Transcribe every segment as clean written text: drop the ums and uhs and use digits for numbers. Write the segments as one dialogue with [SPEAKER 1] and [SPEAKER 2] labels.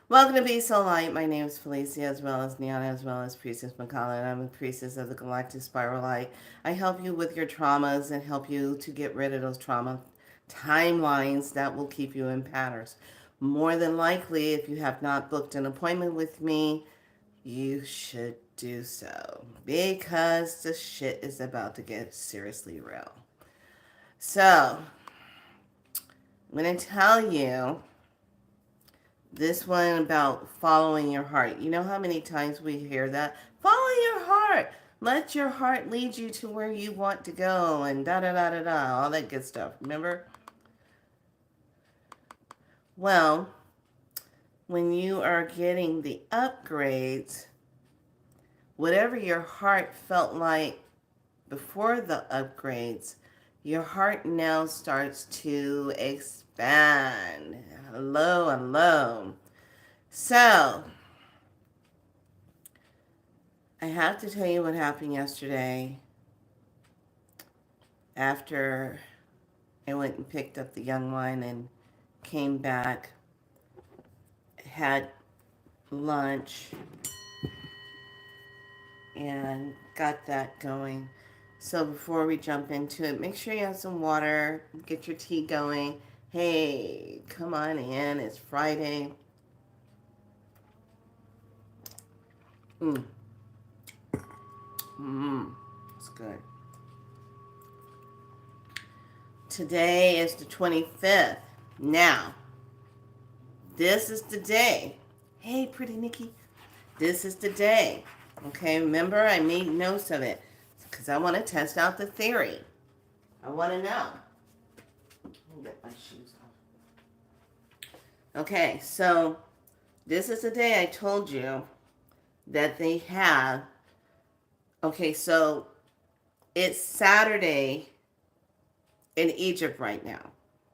[SPEAKER 1] Welcome to Be So Light. My name is Felicia, as well as Niana, as well as Priestess McCullough, and I'm a priestess of the Galactic Spiral Light. I help you with your traumas and help you to get rid of those trauma timelines that will keep you in patterns. More than likely, if you have not booked an appointment with me, you should do so because the shit is about to get seriously real. So, I'm going to tell you this one about following your heart. You know how many times we hear that? Follow your heart. Let your heart lead you to where you want to go and da da da da da, all that good stuff. Remember? Well, when you are getting the upgrades, whatever your heart felt like before the upgrades, your heart now starts to expand. Hello, hello. So, I have to tell you what happened yesterday after I went and picked up the young one and came back, had lunch, and got that going. So before we jump into it, make sure you have some water, get your tea going. Hey, come on in. It's Friday. Mmm. Mmm. It's good. Today is the 25th. Now, this is the day. Hey, pretty Nikki. This is the day. Okay, remember I made notes of it because I want to test out the theory. I want to know. Let me get my shoes off. Okay, so this is the day I told you that they have. Okay, so it's Saturday in Egypt right now.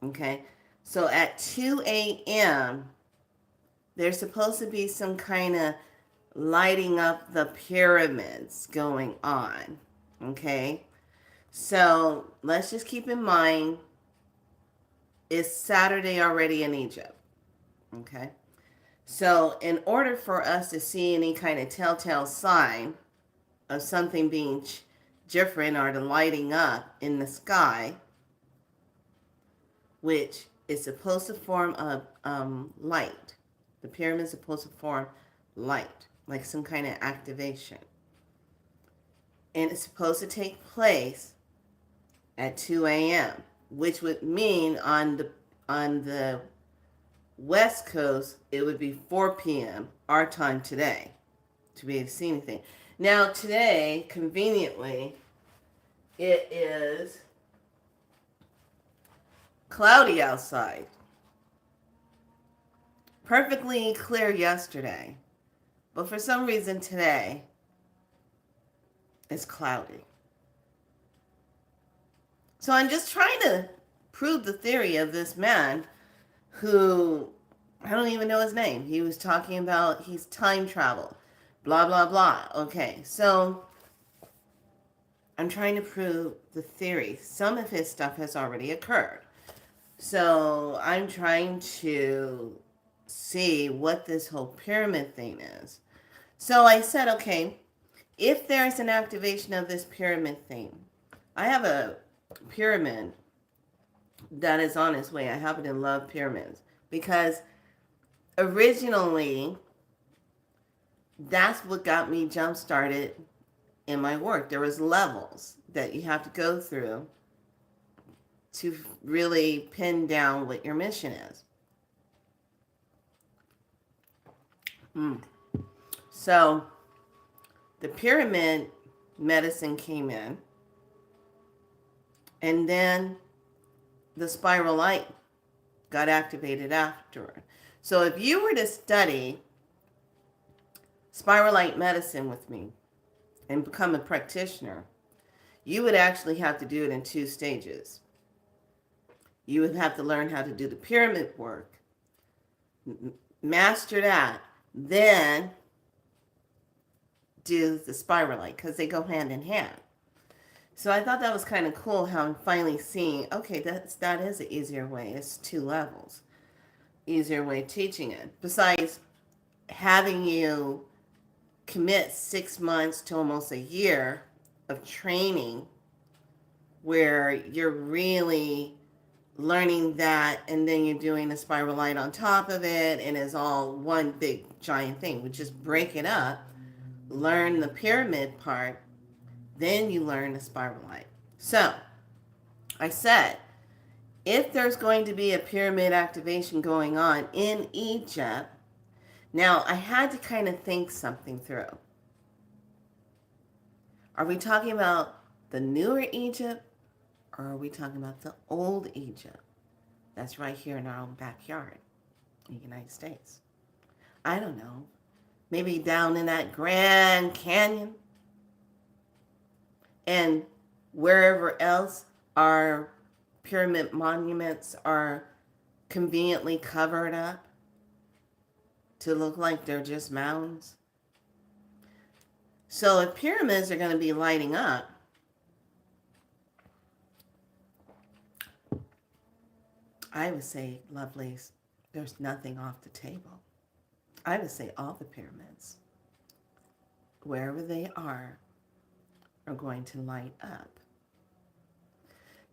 [SPEAKER 1] Okay, so at 2 a.m., there's supposed to be some kind of lighting up the pyramids going on. Okay, so let's just keep in mind it's Saturday already in Egypt. Okay, so in order for us to see any kind of telltale sign of something being different or the lighting up in the sky, which is supposed to form a light. The pyramid is supposed to form light, like some kind of activation. And it's supposed to take place at 2 a.m., which would mean on the West Coast, it would be 4 p.m. our time today to be able to see anything. Now today, conveniently, it is cloudy outside. Perfectly clear yesterday. But for some reason today, it's cloudy. So I'm just trying to prove the theory of this man who, I don't even know his name. He was talking about he's time travel. Blah, blah, blah. Okay, so I'm trying to prove the theory. Some of his stuff has already occurred. So I'm trying to see what this whole pyramid thing is. So I said, okay, if there's an activation of this pyramid thing, I have a pyramid that is on its way. I happen to love pyramids because originally that's what got me jump started in my work. There was levels that you have to go through to really pin down what your mission is. So the pyramid medicine came in, and then the spiral light got activated afterward. So if you were to study spiral light medicine with me and become a practitioner, you would actually have to do it in 2 stages. You would have to learn how to do the pyramid work, master that, then do the spiral light because they go hand in hand. So I thought that was kind of cool how I'm finally seeing, okay, that is an easier way. It's 2 levels. Easier way of teaching it. Besides, having you commit 6 months to almost a year of training where you're really learning that, and then you're doing the spiral light on top of it, and it's all one big giant thing. We just break it up, learn the pyramid part, then you learn the spiral light. So I said, if there's going to be a pyramid activation going on in Egypt, now I had to kind of think something through. Are we talking about the newer Egypt, or are we talking about the old Egypt that's right here in our own backyard in the United States? I don't know. Maybe down in that Grand Canyon and wherever else our pyramid monuments are conveniently covered up to look like they're just mounds. So if pyramids are going to be lighting up, I would say, lovelies, there's nothing off the table. I would say all the pyramids, wherever they are going to light up.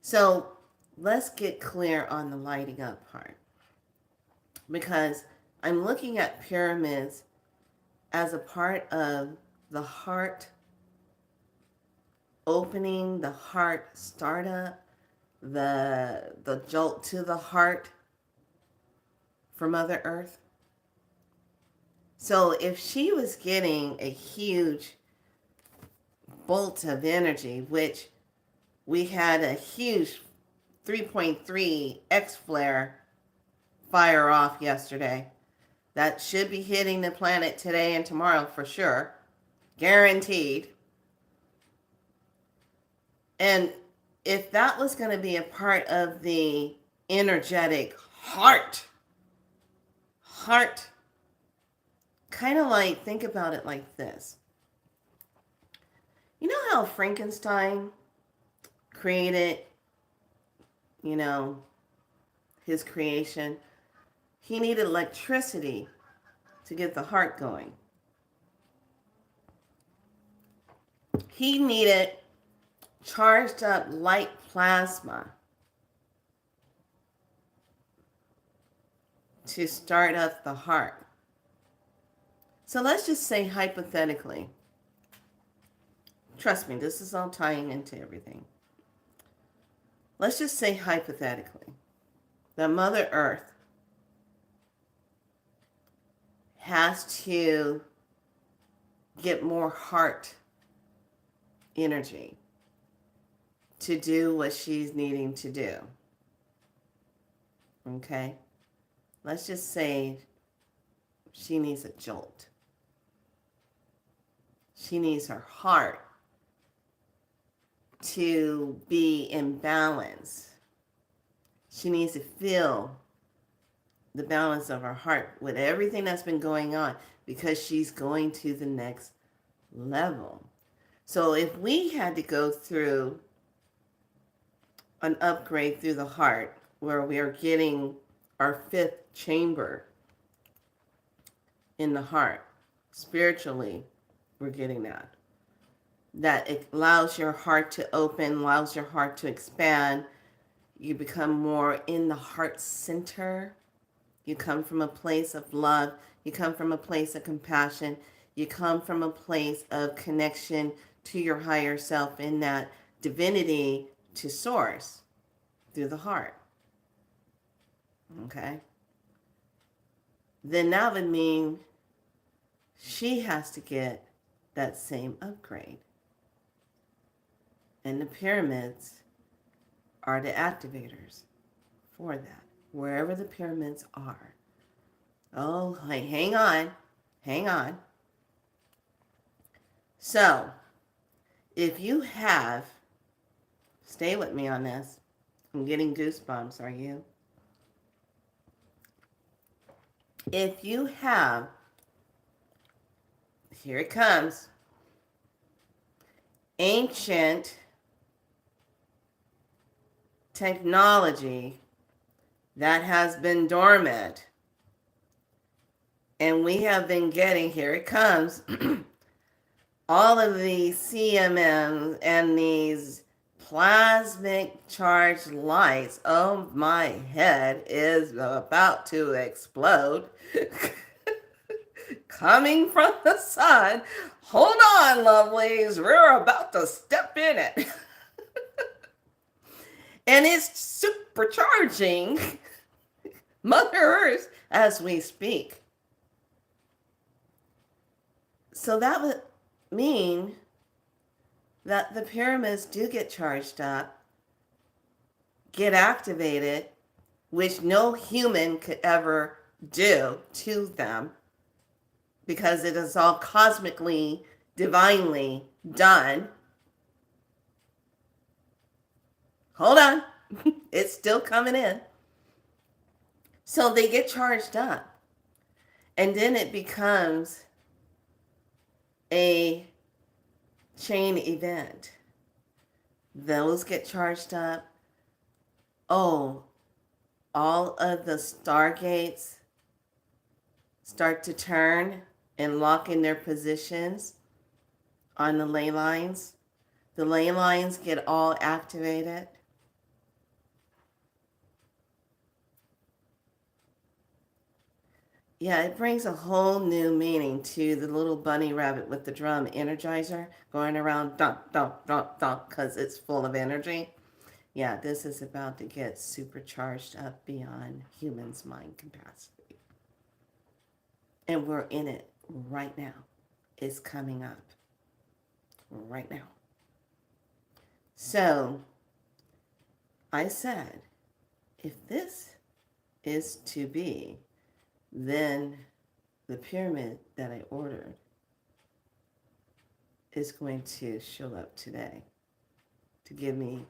[SPEAKER 1] So let's get clear on the lighting up part, because I'm looking at pyramids as a part of the heart opening, the heart startup, the jolt to the heart for Mother Earth. So if she was getting a huge bolt of energy, which we had a huge 3.3 X flare fire off yesterday, that should be hitting the planet today and tomorrow for sure, guaranteed. And if that was going to be a part of the energetic heart, kind of like, think about it like this. You know how Frankenstein created, his creation? He needed electricity to get the heart going. He needed charged up light plasma to start up the heart. So let's just say hypothetically, trust me, this is all tying into everything. Let's just say hypothetically that Mother Earth has to get more heart energy to do what she's needing to do. Okay? Let's just say she needs a jolt. She needs her heart to be in balance. She needs to feel the balance of her heart with everything that's been going on, because she's going to the next level. So if we had to go through an upgrade through the heart, where we are getting our fifth chamber in the heart, spiritually, we're getting that. That it allows your heart to open, allows your heart to expand. You become more in the heart center. You come from a place of love. You come from a place of compassion. You come from a place of connection to your higher self, in that divinity to source through the heart. Okay? Then that would mean she has to get that same upgrade. And the pyramids are the activators for that, wherever the pyramids are. Oh, hang on. So, if you have, stay with me on this. I'm getting goosebumps, are you? If you have, here it comes, ancient technology that has been dormant And we have been getting, here it comes, all of these CMMs and these plasmic charged lights. Oh, my head is about to explode. Coming from the sun. Hold on, lovelies. We're about to step in it. And it's supercharging Mother Earth as we speak. So that would mean that the pyramids do get charged up, get activated, which no human could ever do to them because it is all cosmically, divinely done. Hold on. It's still coming in. So they get charged up. And then it becomes a chain event. Those get charged up. Oh, all of the stargates start to turn and lock in their positions on the ley lines. The ley lines get all activated. Yeah, it brings a whole new meaning to the little bunny rabbit with the drum energizer going around dunk, dunk, dunk, dunk because it's full of energy. Yeah, this is about to get supercharged up beyond humans' mind capacity. And we're in it right now. It's coming up right now. So, I said, if this is to be, then the pyramid that I ordered is going to show up today to give me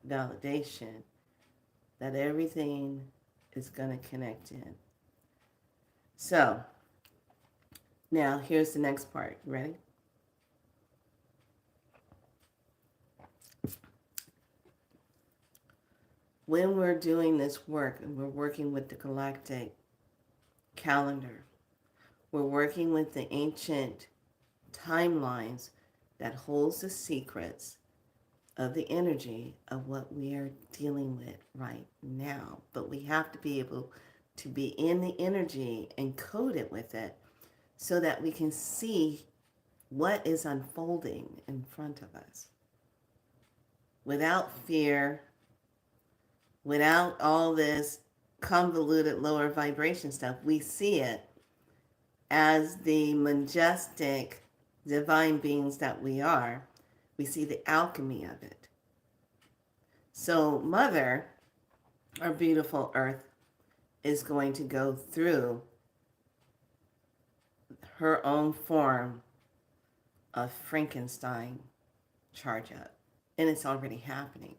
[SPEAKER 1] validation that everything is going to connect in. So, now here's the next part. Ready? When we're doing this work and we're working with the Galactic calendar, we're working with the ancient timelines that holds the secrets of the energy of what we are dealing with right now. But we have to be able to be in the energy and code it with it so that we can see what is unfolding in front of us without fear, without all this convoluted lower vibration stuff. We see it as the majestic divine beings that we are. We see the alchemy of it. So Mother, our beautiful Earth, is going to go through her own form of Frankenstein charge up. And it's already happening.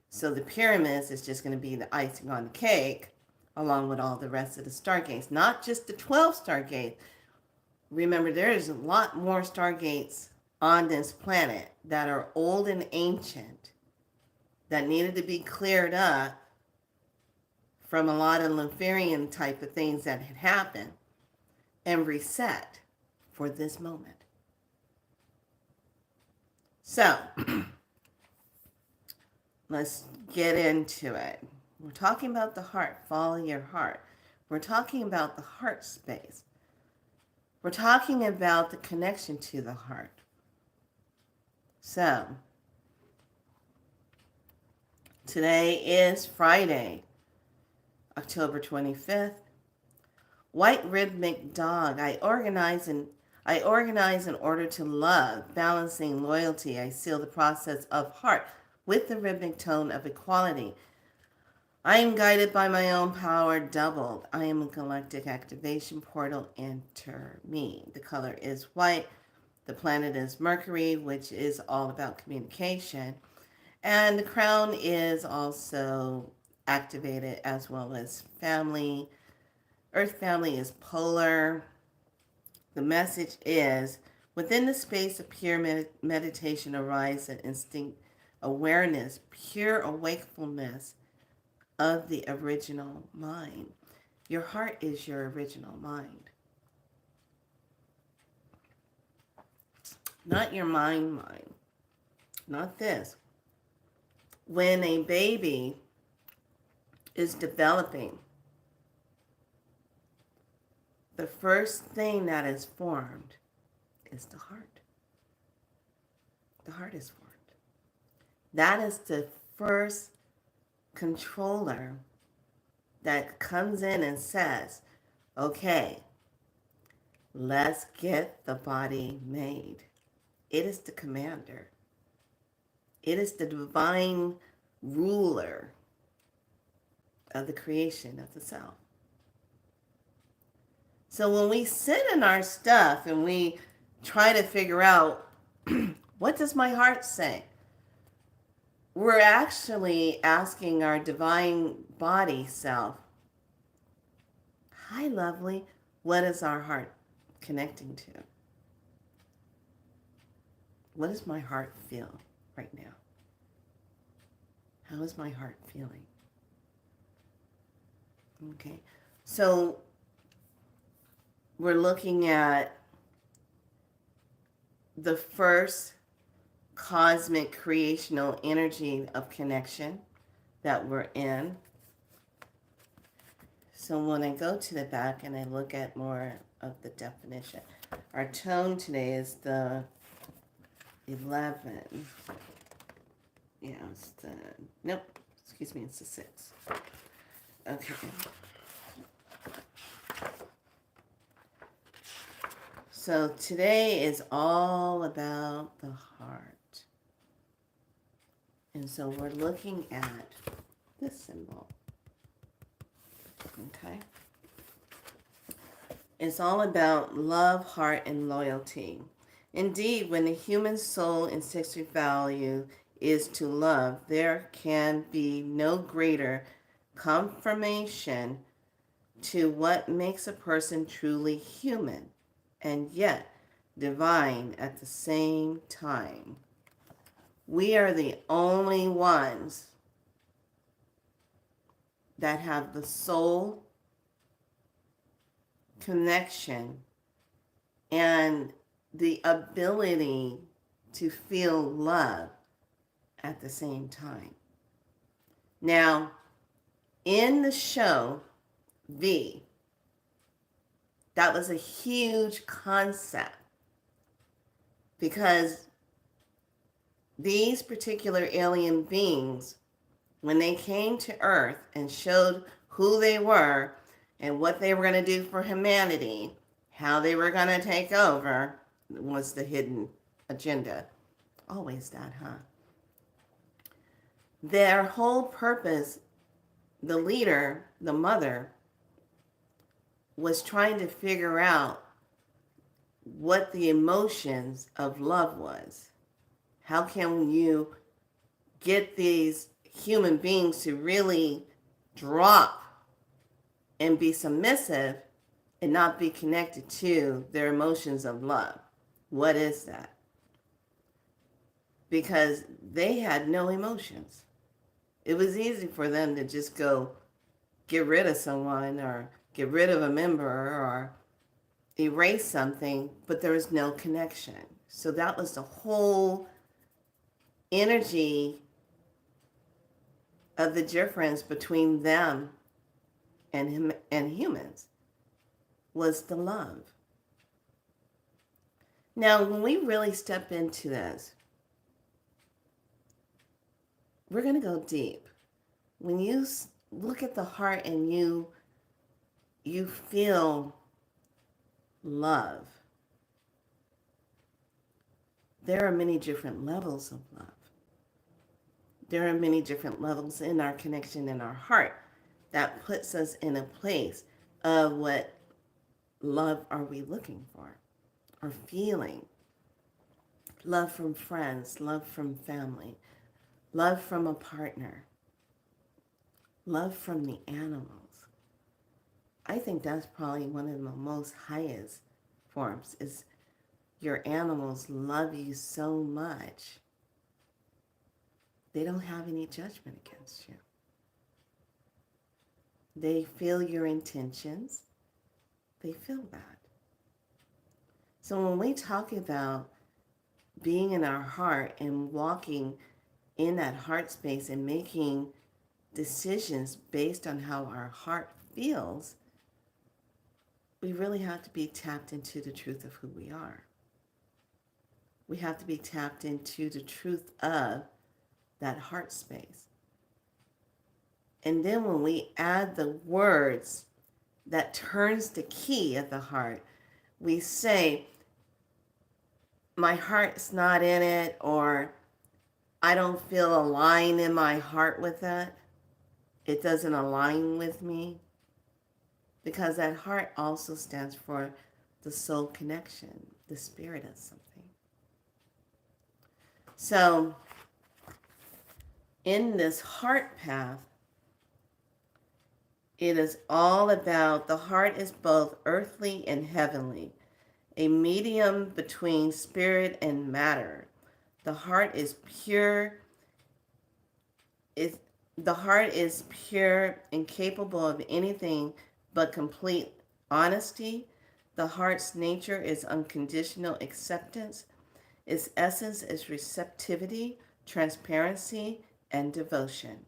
[SPEAKER 1] So the pyramids is just going to be the icing on the cake along with all the rest of the stargates. Not just the 12 stargates. Remember, there is a lot more stargates on this planet that are old and ancient that needed to be cleared up from a lot of Luciferian type of things that had happened and reset for this moment. So, let's get into it. We're talking about the heart. Follow your heart. We're talking about the heart space. We're talking about the connection to the heart. So, today is Friday, October 25th. White rhythmic dog. I organize in order to love, balancing loyalty. I seal the process of heart with the rhythmic tone of equality. I am guided by my own power doubled. I am a galactic activation portal. Enter me. The color is white. The planet is Mercury, which is all about communication. And the crown is also activated as well as family. Earth family is polar. The message is, within the space of pure meditation arises an instinct awareness, pure awakefulness of the original mind. Your heart is your original mind. not your mind, not this. When a baby is developing, the first thing that is formed is the heart. The heart is formed. That is the first controller that comes in and says, okay, let's get the body made. It is the commander. It is the divine ruler of the creation of the self. So when we sit in our stuff and we try to figure out, what does my heart say? We're actually asking our divine body self, hi, lovely, what is our heart connecting to? What does my heart feel right now? How is my heart feeling? Okay, so we're looking at the first cosmic creational energy of connection that we're in. So when I go to the back and I look at more of the definition, our tone today is the 11. Yeah, it's the, nope, excuse me, it's the 6. Okay. So today is all about the heart. And so we're looking at this symbol. Okay? It's all about love, heart, and loyalty. Indeed, when the human soul instinctive value is to love, there can be no greater confirmation to what makes a person truly human and yet divine at the same time. We are the only ones that have the soul connection and the ability to feel love at the same time. Now, in the show, V, that was a huge concept because these particular alien beings, when they came to Earth and showed who they were and what they were going to do for humanity, how they were going to take over, was the hidden agenda. Always that, huh? Their whole purpose, the leader, the mother, was trying to figure out what the emotions of love was. How can you get these human beings to really drop and be submissive and not be connected to their emotions of love? What is that? Because they had no emotions. It was easy for them to just go get rid of someone or get rid of a member or erase something, but there was no connection. So that was the whole energy of the difference between them and humans, was the love. Now, when we really step into this, we're going to go deep. When you look at the heart and you feel love, there are many different levels of love. There are many different levels in our connection in our heart that puts us in a place of what love are we looking for or feeling. Love from friends, love from family, love from a partner, love from the animals. I think that's probably one of the most highest forms, is your animals love you so much. They don't have any judgment against you. They feel your intentions. They feel that. So when we talk about being in our heart and walking in that heart space and making decisions based on how our heart feels, we really have to be tapped into the truth of who we are. We have to be tapped into the truth of that heart space. And then when we add the words that turns the key of the heart, we say, my heart's not in it, or I don't feel aligned in my heart with that. It doesn't align with me. Because that heart also stands for the soul connection, the spirit of something. So, in this heart path, it is all about, the heart is both earthly and heavenly, a medium between spirit and matter. The heart is pure. The heart is pure and capable of anything but complete honesty. The heart's nature is unconditional acceptance. Its essence is receptivity, transparency, and devotion.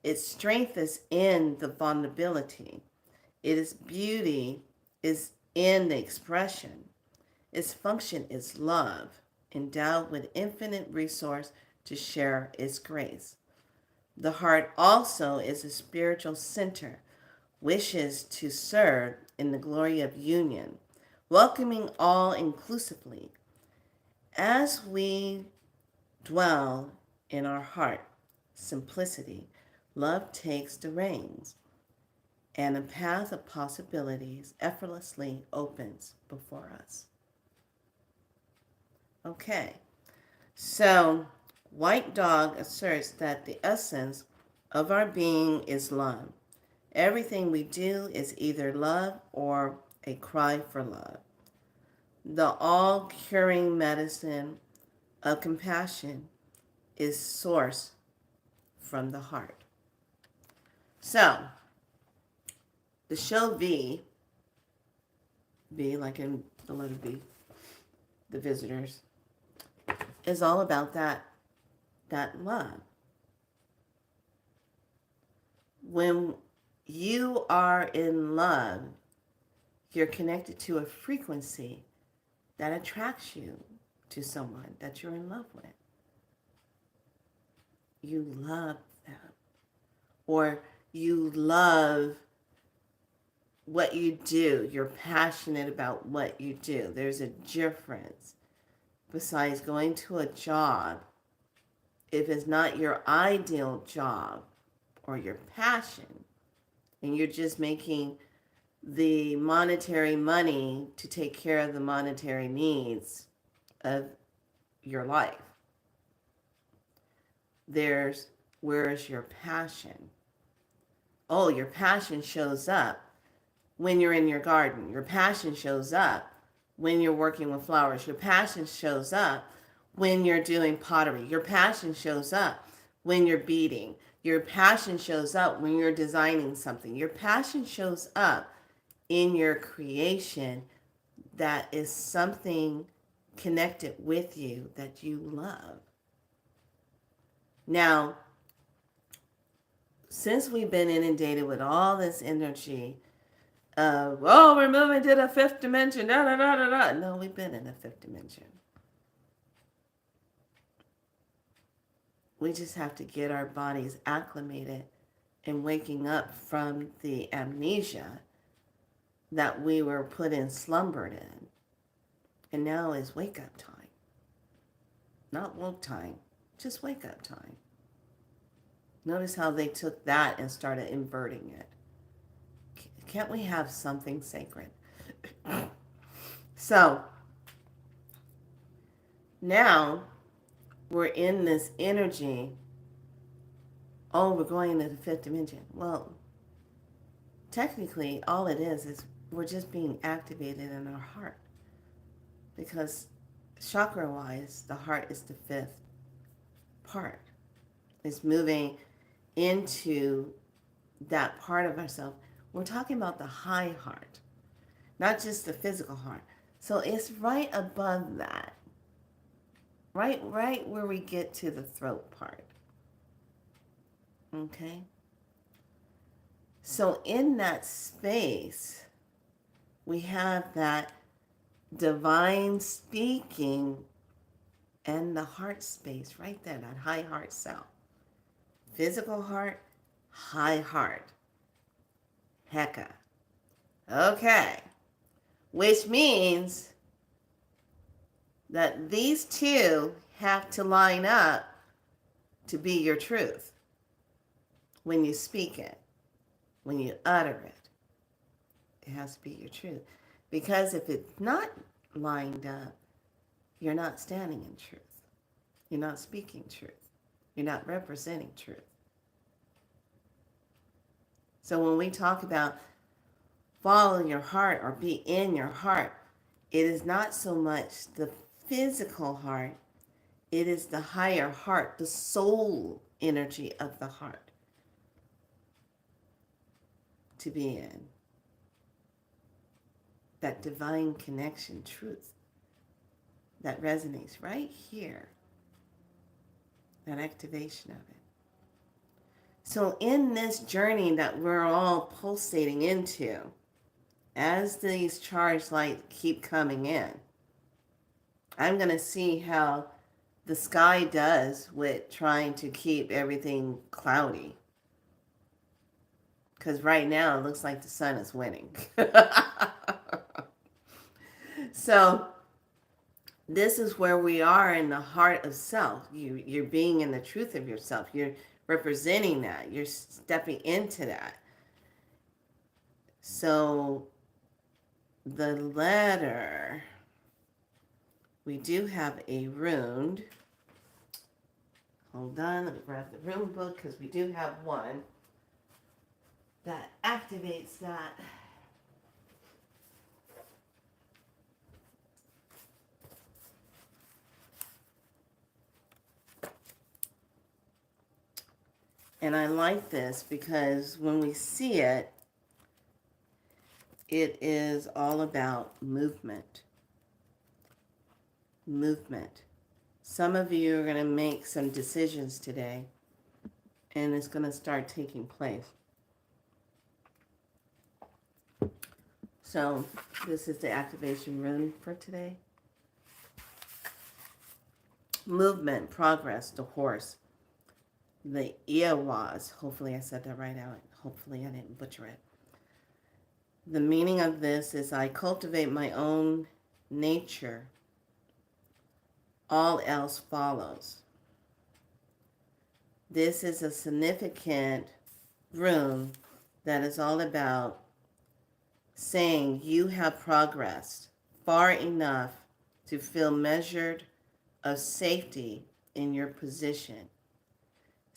[SPEAKER 1] Its strength is in the vulnerability. Its beauty is in the expression. Its function is love, endowed with infinite resource to share its grace. The heart also is a spiritual center, wishes to serve in the glory of union, welcoming all inclusively. As we dwell in our heart, simplicity, love takes the reins, and a path of possibilities effortlessly opens before us. Okay, so White Dog asserts that the essence of our being is love. Everything we do is either love or a cry for love. The all-curing medicine of compassion is sourced from the heart. So, the show V like in the letter V, The Visitors, is all about that love. When you are in love, you're connected to a frequency that attracts you to someone that you're in love with. You love them. Or you love what you do. You're passionate about what you do. There's a difference. Besides going to a job, if it's not your ideal job or your passion, and you're just making the monetary money to take care of the monetary needs of your life, where's your passion? Oh, your passion shows up when you're in your garden. Your passion shows up when you're working with flowers. Your passion shows up when you're doing pottery. Your passion shows up when you're beading. Your passion shows up when you're designing something. Your passion shows up in your creation that is something connected with you that you love. Now, since we've been inundated with all this energy of, oh, we're moving to the fifth dimension, da da da da da. No, we've been in the fifth dimension. We just have to get our bodies acclimated and waking up from the amnesia that we were put in slumbered in. And now is wake up time. Not woke time, just wake up time. Notice how they took that and started inverting it. Can't we have something sacred? So, now we're in this energy. Oh, we're going into the fifth dimension. Well, technically, all it is we're just being activated in our heart. Because chakra-wise, the heart is the fifth part. It's moving into that part of ourselves. We're talking about the high heart, not just the physical heart. So it's right above that. right where we get to the throat part. Okay? So in that space, we have that divine speaking and the heart space right there, that high heart cell. Physical heart, high heart. Hecka. Okay. Which means that these two have to line up to be your truth when you speak it, when you utter it. It has to be your truth. Because if it's not lined up, you're not standing in truth. You're not speaking truth. You're not representing truth. So when we talk about follow your heart or be in your heart, it is not so much the physical heart, it is the higher heart, the soul energy of the heart to be in. That divine connection, truth, that resonates right here. That activation of it. So in this journey that we're all pulsating into, as these charged lights keep coming in, I'm going to see how the sky does with trying to keep everything cloudy. Because right now it looks like the sun is winning. So this is where we are in the heart of self. You're being in the truth of yourself. You're representing that. You're stepping into that. So the letter, we do have a rune. Hold on, let me grab the rune book because we do have one that activates that. And I like this because when we see it, it is all about movement. Movement. Some of you are going to make some decisions today, and it's going to start taking place. So this is the activation rune for today. Movement, progress, the horse. The Eowaz, hopefully I said that right out. Hopefully I didn't butcher it. The meaning of this is I cultivate my own nature. All else follows. This is a significant rune that is all about saying you have progressed far enough to feel measured of safety in your position.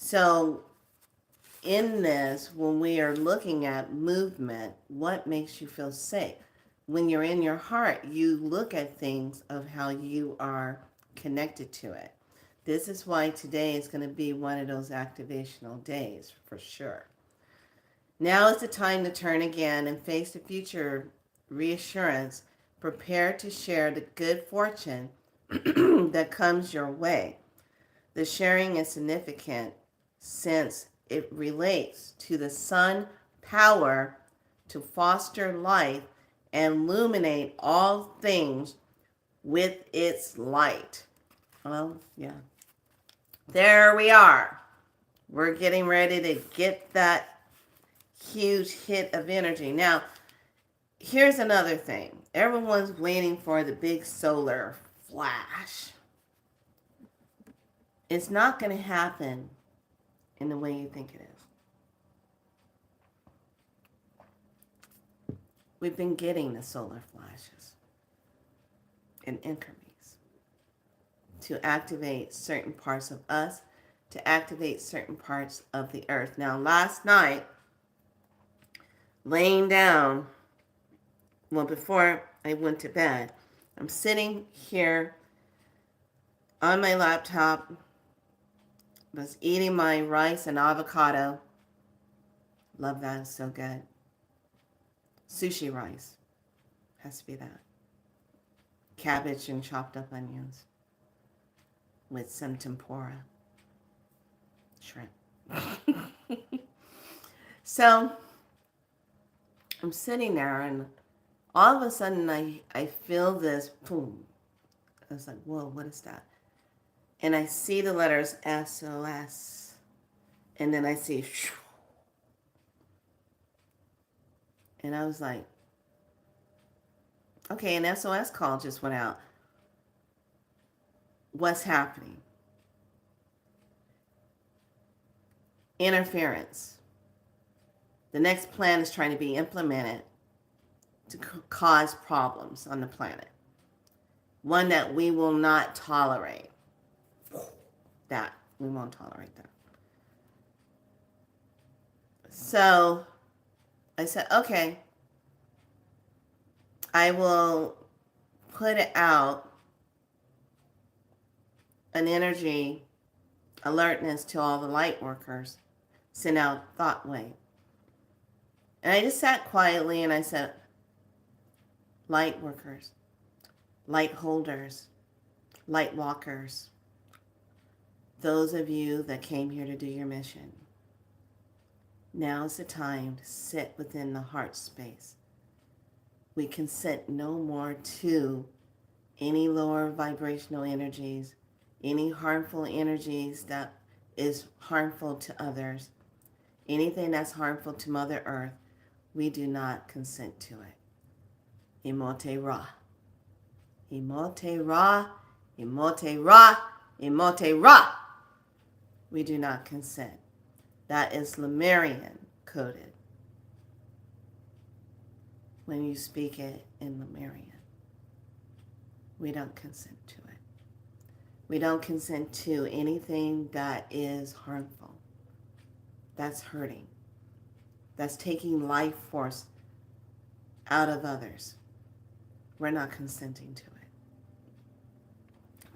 [SPEAKER 1] So in this, when we are looking at movement, what makes you feel safe? When you're in your heart, you look at things of how you are connected to it. This is why today is going to be one of those activational days for sure. Now is the time to turn again and face the future reassurance. Prepare to share the good fortune that comes your way. The sharing is significant since it relates to the sun power to foster life and illuminate all things with its light. Well, yeah. There we are. We're getting ready to get that huge hit of energy. Now, here's another thing. Everyone's waiting for the big solar flash. It's not going to happen in the way you think it is. We've been getting the solar flashes in increments to activate certain parts of us, to activate certain parts of the earth. Now, last night, laying down, well, before I went to bed, I'm sitting here on my laptop, was eating my rice and avocado. Love that, it's so good. Sushi rice, has to be that. Cabbage and chopped up onions. with some tempura shrimp. So I'm sitting there, and all of a sudden I feel this boom. I was like, whoa, what is that? And I see the letters SOS. And then I see, and I was like, okay, an SOS call just went out. What's happening? Interference. The next plan is trying to be implemented to cause problems on the planet. One that we will not tolerate. That. We won't tolerate that. So I said, okay, I will put it out an energy alertness to all the light workers, send out thought wave. And I just sat quietly and I said, light workers, light holders, light walkers, those of you that came here to do your mission, now is the time to sit within the heart space. We consent no more to any lower vibrational energies, any harmful energies that is harmful to others, anything that's harmful to Mother Earth, we do not consent to it. Imote Ra. Imote Ra. Imote Ra. Imote Ra. We do not consent. That is Lemurian coded when you speak it in Lemurian. We don't consent to it. We don't consent to anything that is harmful, that's hurting, that's taking life force out of others. We're not consenting to it.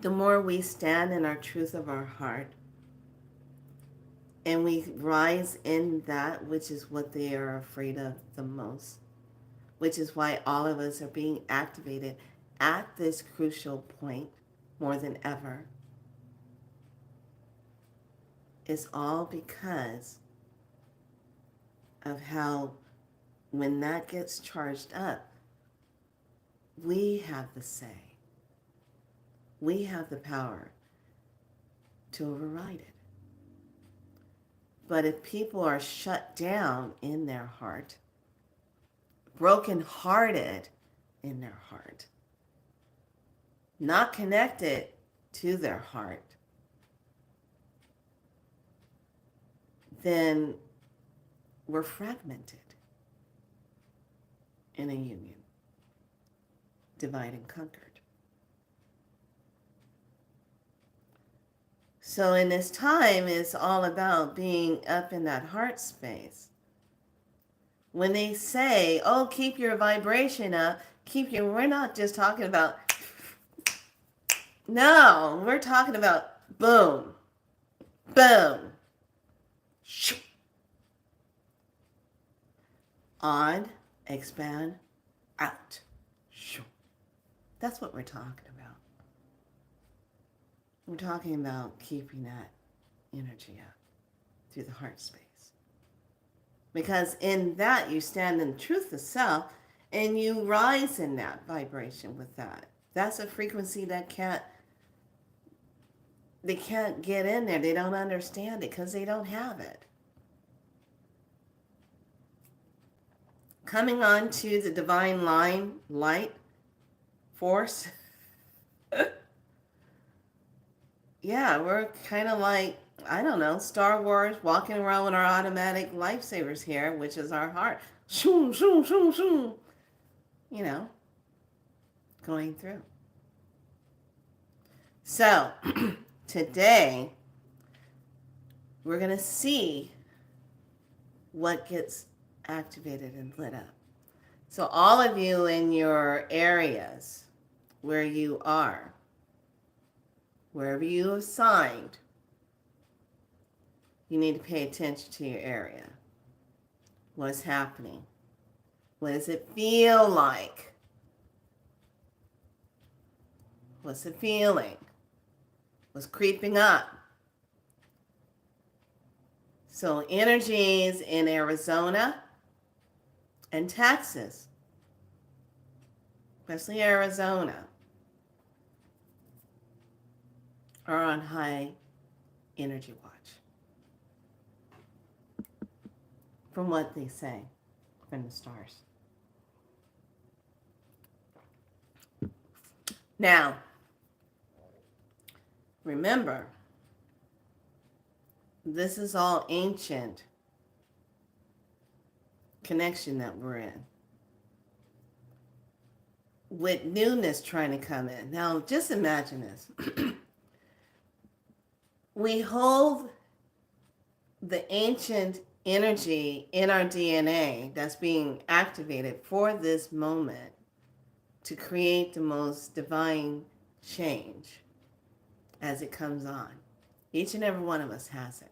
[SPEAKER 1] The more we stand in our truth of our heart, and we rise in that which is what they are afraid of the most, which is why all of us are being activated at this crucial point more than ever. It's all because of how when that gets charged up, we have the say. We have the power to override it. But if people are shut down in their heart, brokenhearted in their heart, not connected to their heart, then we're fragmented in a union, divide and conquered. So in this time, it's all about being up in that heart space. When they say, oh, keep your vibration up, we're not just talking about, no, we're talking about boom, boom, shoo. On, expand, out, shoo. That's what we're talking about. We're talking about keeping that energy up through the heart space. Because in that, you stand in the truth of self, and you rise in that vibration with that. That's a frequency that they can't get in there. They don't understand it because they don't have it. Coming on to the divine line, light, force. Yeah, we're kind of like, I don't know, Star Wars, walking around with our automatic lifesavers here, which is our heart. Shoom, shoom, shoom, shoom. You know, going through. So, today, we're going to see what gets activated and lit up. So, all of you in your areas where you are, wherever you have signed, you need to pay attention to your area. What's happening? What does it feel like? What's it feeling? was creeping up. So energies in Arizona and Texas, especially Arizona, are on high energy watch. From what they say from the stars. Now, remember, this is all ancient connection that we're in, with newness trying to come in. Now, just imagine this. We hold the ancient energy in our DNA that's being activated for this moment to create the most divine change as it comes on. Each and every one of us has it.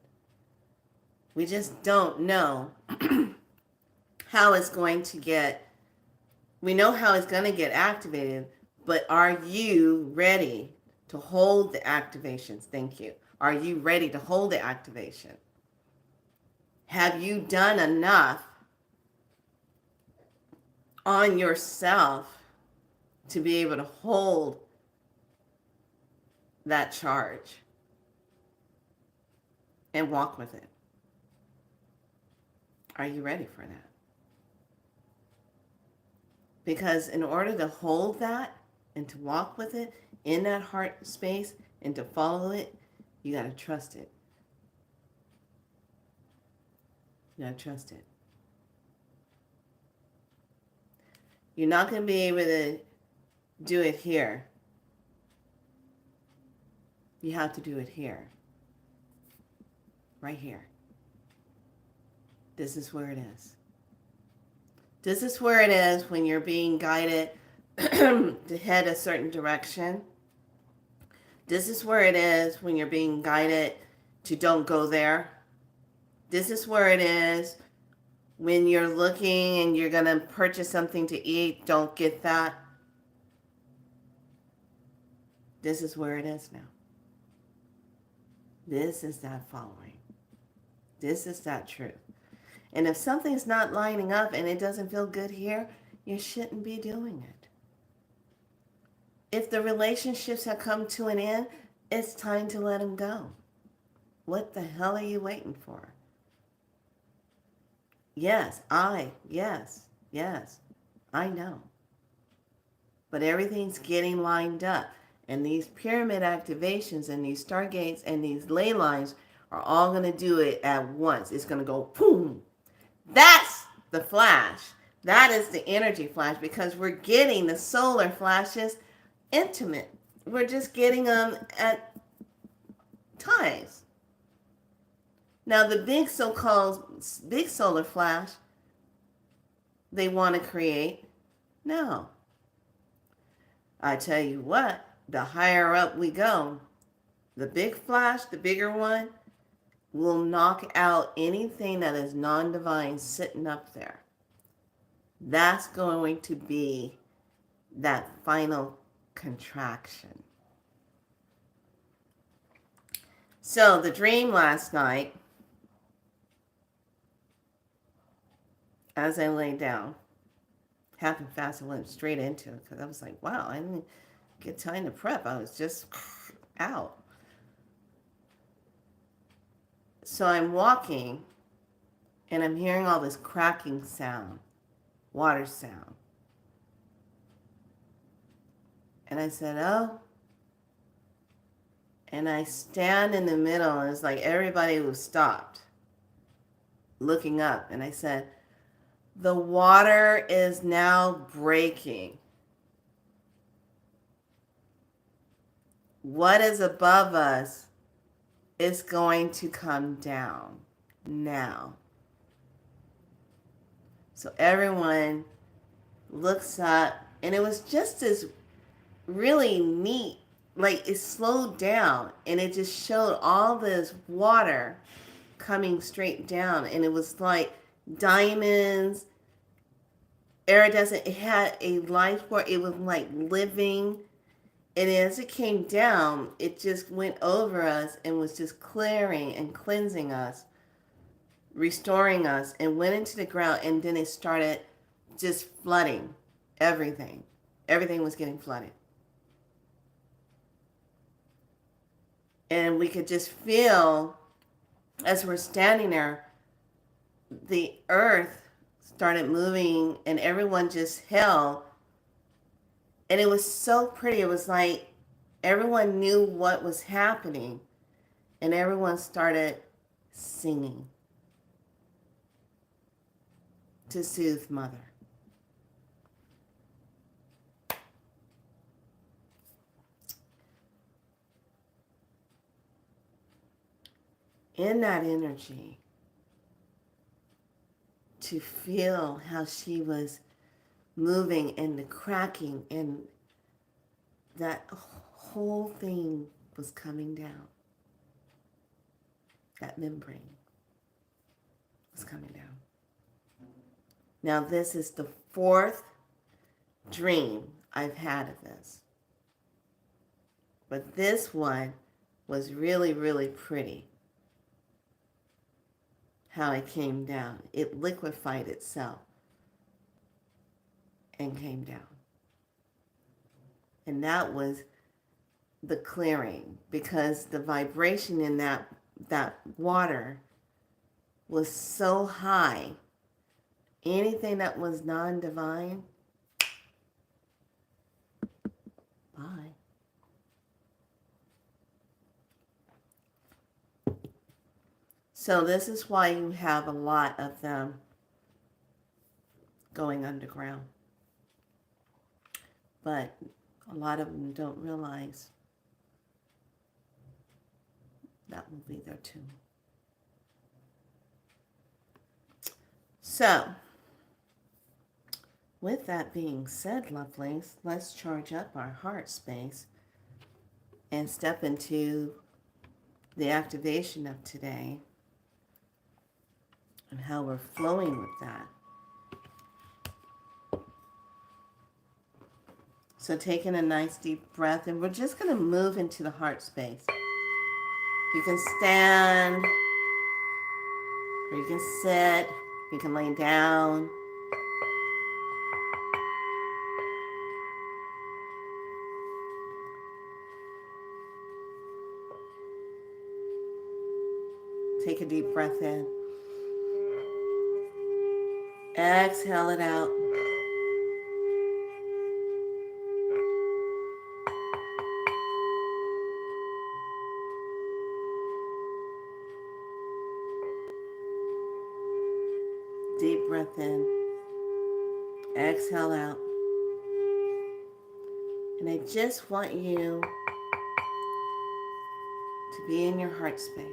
[SPEAKER 1] We just don't know how it's going to get, we know how it's going to get activated, but are you ready to hold the activations? Thank you. Are you ready to hold the activation? Have you done enough on yourself to be able to hold that charge and walk with it? Are you ready for that? Because in order to hold that and to walk with it in that heart space and to follow it, you got to trust it. You got to trust it. You're not going to be able to do it here. You have to do it here. Right here. This is where it is. This is where it is when you're being guided to head a certain direction. This is where it is when you're being guided to don't go there. This is where it is when you're looking and you're going to purchase something to eat. Don't get that. This is where it is now. This is that following. This is that truth. And if something's not lining up and it doesn't feel good here, you shouldn't be doing it. If the relationships have come to an end, it's time to let them go. What the hell are you waiting for? Yes, I know. But everything's getting lined up. And these pyramid activations and these stargates and these ley lines are all going to do it at once. It's going to go boom. That's the flash. That is the energy flash, because we're getting the solar flashes intimate. We're just getting them at times. Now the big so-called big solar flash they want to create, no. I tell you what, the higher up we go, the big flash, the bigger one, will knock out anything that is non-divine sitting up there. That's going to be that final contraction. So the dream last night, as I lay down, happened fast. I went straight into it because I was like, wow, I didn't get time to prep. I was just out. So I'm walking and I'm hearing all this cracking sound, water sound. And I said, oh. And I stand in the middle and it's like everybody was stopped looking up. And I said, the water is now breaking. What is above us is going to come down now. So everyone looks up, and it was just this really neat, like it slowed down and it just showed all this water coming straight down, and it was like diamonds, iridescent. It had a life force. It was like living. And as it came down, it just went over us and was just clearing and cleansing us, restoring us, and went into the ground. And then it started just flooding everything. Everything was getting flooded. And we could just feel, as we're standing there, the earth started moving and everyone just held. And it was so pretty. It was like everyone knew what was happening. And everyone started singing to soothe Mother. In that energy, to feel how she was moving and the cracking, and that whole thing was coming down. That membrane was coming down. Now this is the 4th dream I've had of this. But this one was really, really pretty. How it came down. It liquefied itself and came down. And that was the clearing, because the vibration in that water was so high. Anything that was non-divine, bye. So this is why you have a lot of them going underground. But a lot of them don't realize that will be there too. So, with that being said, lovelies, let's charge up our heart space and step into the activation of today and how we're flowing with that. So taking a nice deep breath, and we're just going to move into the heart space. You can stand, or you can sit, you can lay down. Take a deep breath in. Exhale it out. Deep breath in. Exhale out. And I just want you to be in your heart space,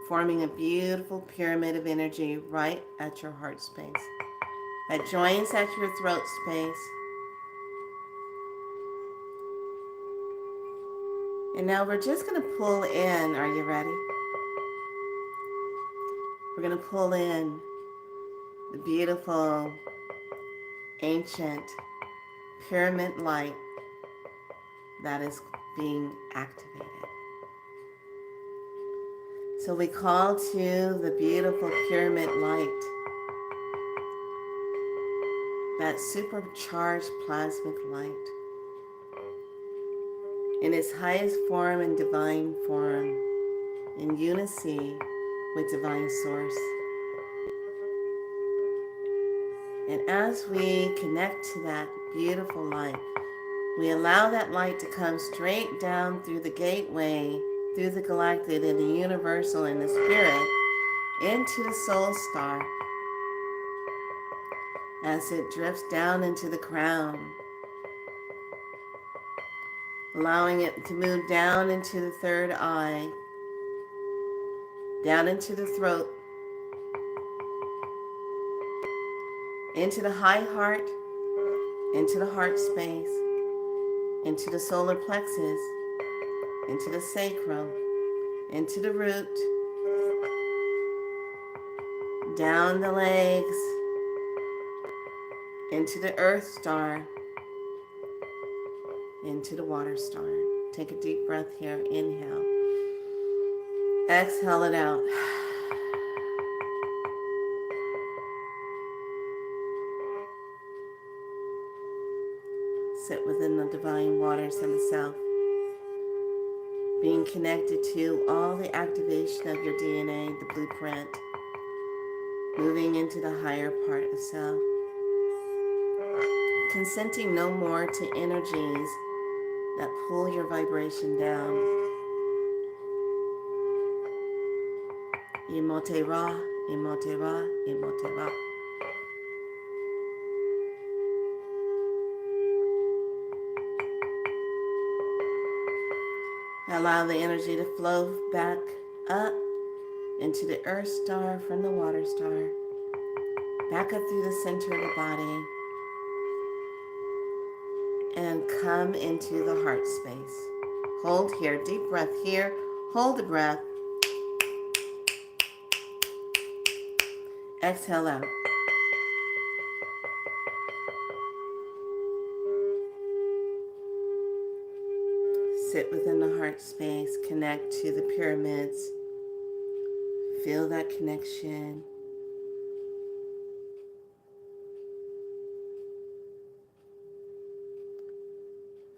[SPEAKER 1] forming a beautiful pyramid of energy right at your heart space. That joins at your throat space. And now we're just going to pull in. Are you ready? We're going to pull in the beautiful, ancient pyramid light that is being activated. So we call to the beautiful pyramid light, that supercharged plasmic light, in its highest form and divine form, in unity with divine source. And as we connect to that beautiful light, we allow that light to come straight down through the gateway, through the galactic and the universal and the spirit, into the soul star, as it drifts down into the crown, allowing it to move down into the third eye, down into the throat, into the high heart, into the heart space, into the solar plexus, into the sacrum, into the root, down the legs, into the earth star, into the water star. Take a deep breath here. Inhale. Exhale it out. Sit within the divine waters himself, being connected to all the activation of your DNA, the blueprint, moving into the higher part of self, consenting no more to energies that pull your vibration down. Emote ra, emote ra, emote ra. Allow the energy to flow back up into the earth star from the water star, back up through the center of the body, and come into the heart space. Hold here, deep breath here. Hold the breath. Exhale out. Sit within the heart space. Connect to the pyramids. Feel that connection.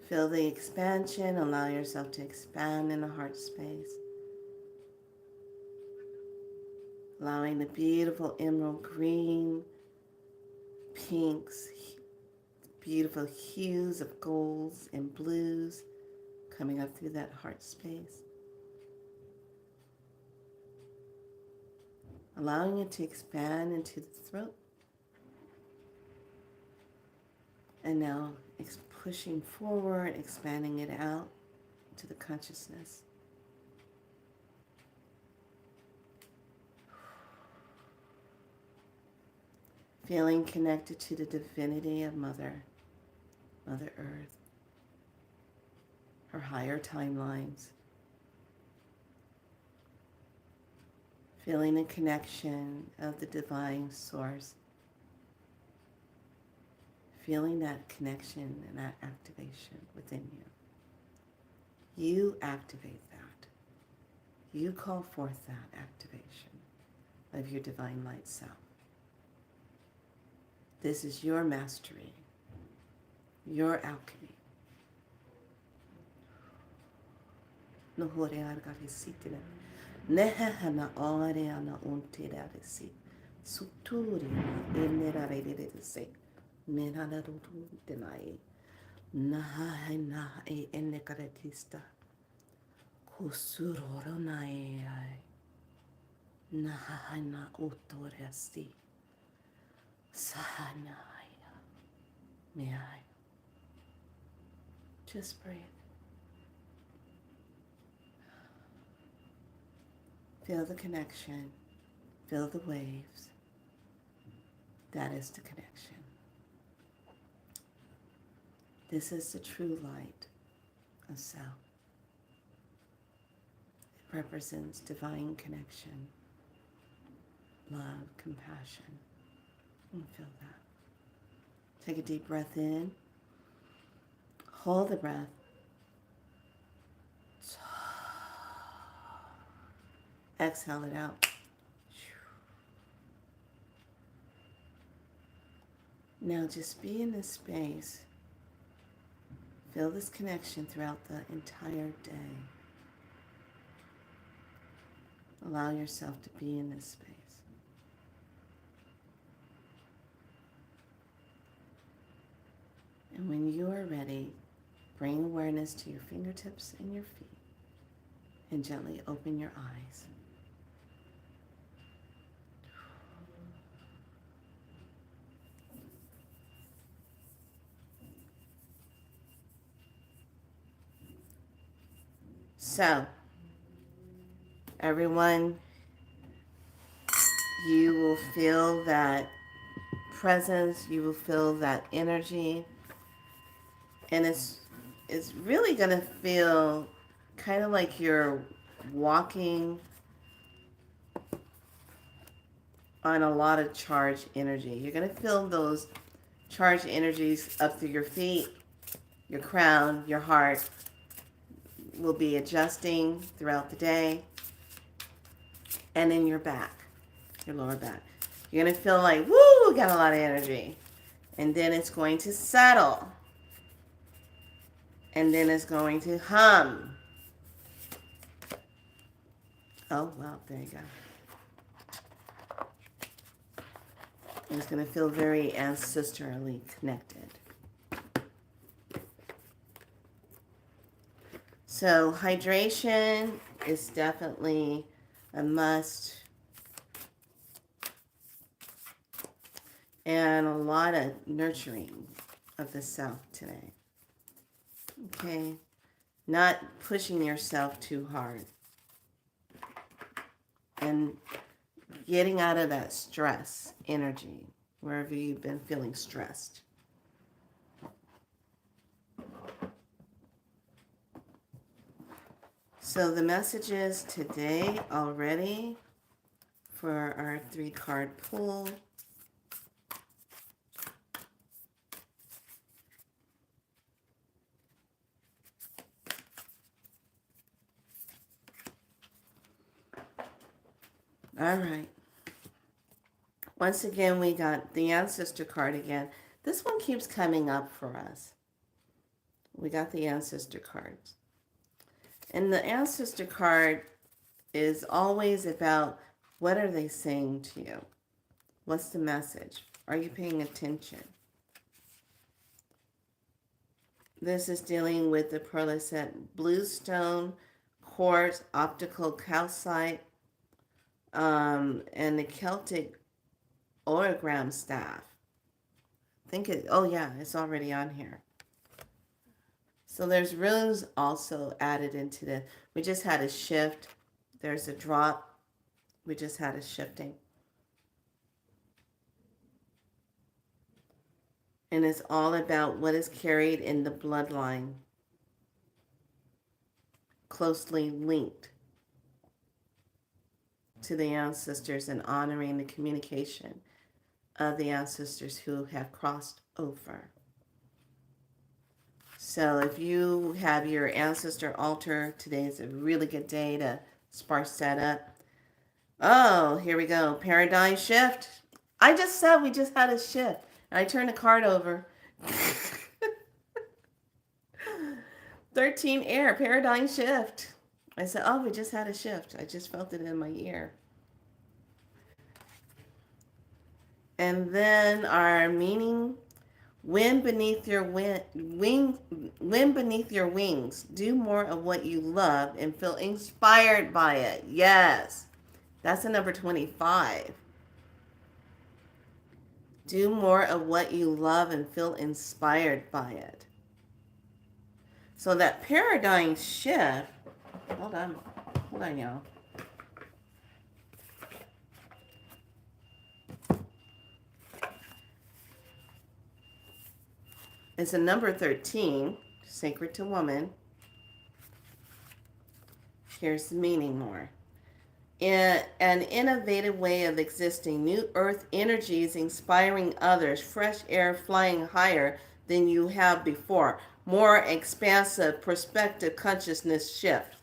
[SPEAKER 1] Feel the expansion. Allow yourself to expand in the heart space. Allowing the beautiful emerald green, pinks, beautiful hues of golds and blues coming up through that heart space. Allowing it to expand into the throat. And now pushing forward, expanding it out to the consciousness. Feeling connected to the divinity of Mother Earth, her higher timelines. Feeling the connection of the divine source. Feeling that connection and that activation within you. You activate that. You call forth that activation of your divine light self. This is your mastery, your alchemy. Nehana Ariana Unteradesi, Suturia, Eneradesi, Menanadutunai, Nahana e Enekaratista, Kusuroronai, Nahana Utorasi, Sahanaya, may I just breathe. Feel the connection. Feel the waves. That is the connection. This is the true light of self. It represents divine connection, love, compassion. And feel that. Take a deep breath in. Hold the breath. Exhale it out. Now just be in this space. Feel this connection throughout the entire day. Allow yourself to be in this space. And when you are ready, bring awareness to your fingertips and your feet and gently open your eyes. So, everyone, you will feel that presence, you will feel that energy, and it's really going to feel kind of like you're walking on a lot of charged energy. You're going to feel those charged energies up through your feet, your crown, your heart will be adjusting throughout the day. And in your back, your lower back. You're going to feel like, woo, got a lot of energy. And then it's going to settle. And then it's going to hum. Oh, well, there you go. And it's going to feel very ancestrally connected. So hydration is definitely a must. And a lot of nurturing of the self today. Okay? Not pushing yourself too hard. And getting out of that stress energy, wherever you've been feeling stressed. So the messages today already for our 3-card pool. All right. Once again, we got the ancestor card again. This one keeps coming up for us. We got the ancestor cards. And the ancestor card is always about what are they saying to you? What's the message? Are you paying attention? This is dealing with the pearlescent bluestone, quartz, optical calcite, and the Celtic orogram staff. Oh yeah, it's already on here. So there's runes also added into this. We just had a shift. There's a drop. We just had a shifting. And it's all about what is carried in the bloodline. Closely linked to the ancestors and honoring the communication of the ancestors who have crossed over. So if you have your ancestor altar, today is a really good day to sparse that up. Oh, here we go. Paradigm shift. I just said we just had a shift. And I turned the card over. 13 air, paradigm shift. I said, oh, we just had a shift. I just felt it in my ear. And then our meaning, wind beneath your wind beneath your wings. Do more of what you love and feel inspired by it. Yes. That's the number 25. Do more of what you love and feel inspired by it. So that paradigm shift, hold on, y'all. It's a number 13, sacred to woman. Here's the meaning more. In an innovative way of existing, new earth energies inspiring others, fresh air flying higher than you have before, more expansive perspective consciousness shift.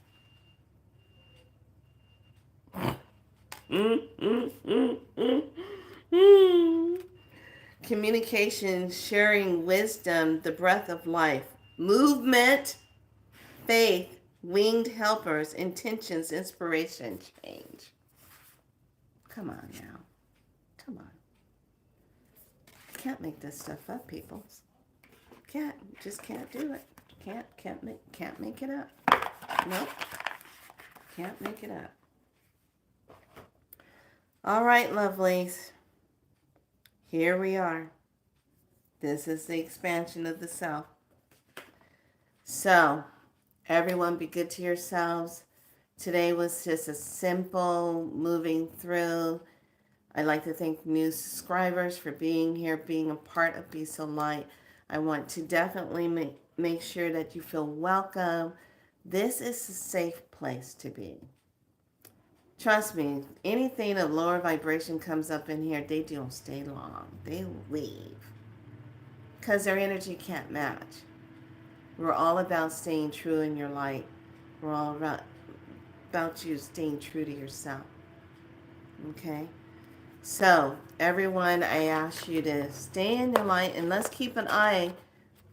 [SPEAKER 1] Communication, sharing wisdom, the breath of life, movement, faith, winged helpers, intentions, inspiration, change. Come on now. Come on. Can't make this stuff up, people. Just can't do it. Can't make it up. Nope. Can't make it up. All right, lovelies. Here we are. This is the expansion of the self. So, everyone be good to yourselves. Today was just a simple moving through. I'd like to thank new subscribers for being here, being a part of Be So Light. I want to definitely make sure that you feel welcome. This is a safe place to be. Trust me, anything of lower vibration comes up in here, they don't stay long. They leave. Because their energy can't match. We're all about staying true in your light. We're all about you staying true to yourself. Okay? So, everyone, I ask you to stay in your light and let's keep an eye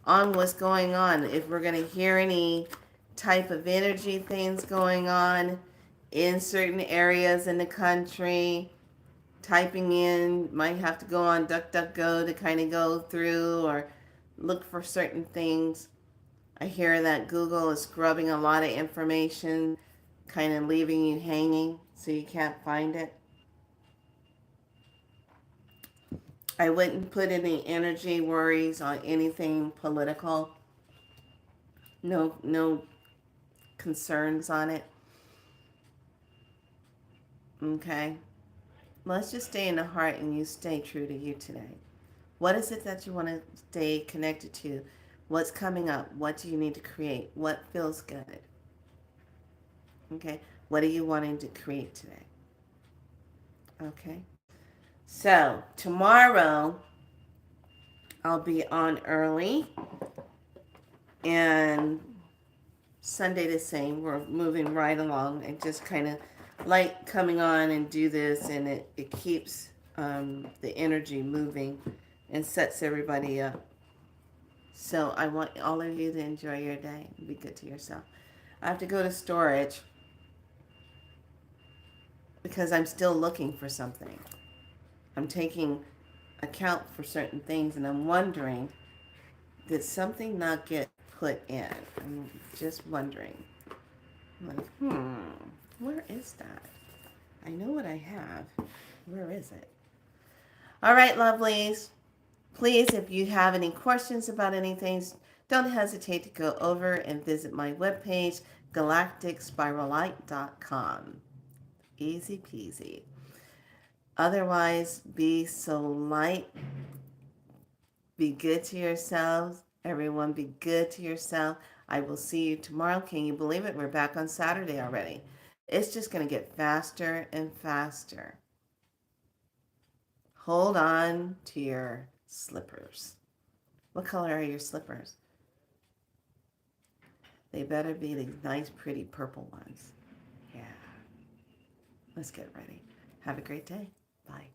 [SPEAKER 1] on what's going on. If we're going to hear any type of energy things going on in certain areas in the country, typing in, might have to go on DuckDuckGo to kind of go through or look for certain things. I hear that Google is scrubbing a lot of information, kind of leaving you hanging so you can't find it. I wouldn't put any energy worries on anything political. No concerns on it. Okay? Let's just stay in the heart and you stay true to you today. What is it that you want to stay connected to? What's coming up? What do you need to create? What feels good? Okay? What are you wanting to create today? Okay? So, tomorrow I'll be on early and Sunday the same. We're moving right along. I just kind of like coming on and do this, and it keeps the energy moving and sets everybody up. So I want all of you to enjoy your day and be good to yourself. I have to go to storage because I'm still looking for something. I'm taking account for certain things, and I'm wondering, did something not get put in? I'm just wondering. I'm like, where is that? I know what I have. Where is it? All right, lovelies. Please, if you have any questions about anything, don't hesitate to go over and visit my webpage, galacticspiralite.com. Easy peasy. Otherwise, be so light. Be good to yourselves. Everyone, be good to yourself. I will see you tomorrow. Can you believe it? We're back on Saturday already. It's just going to get faster and faster. Hold on to your slippers. What color are your slippers? They better be these nice, pretty purple ones. Yeah. Let's get ready. Have a great day. Bye.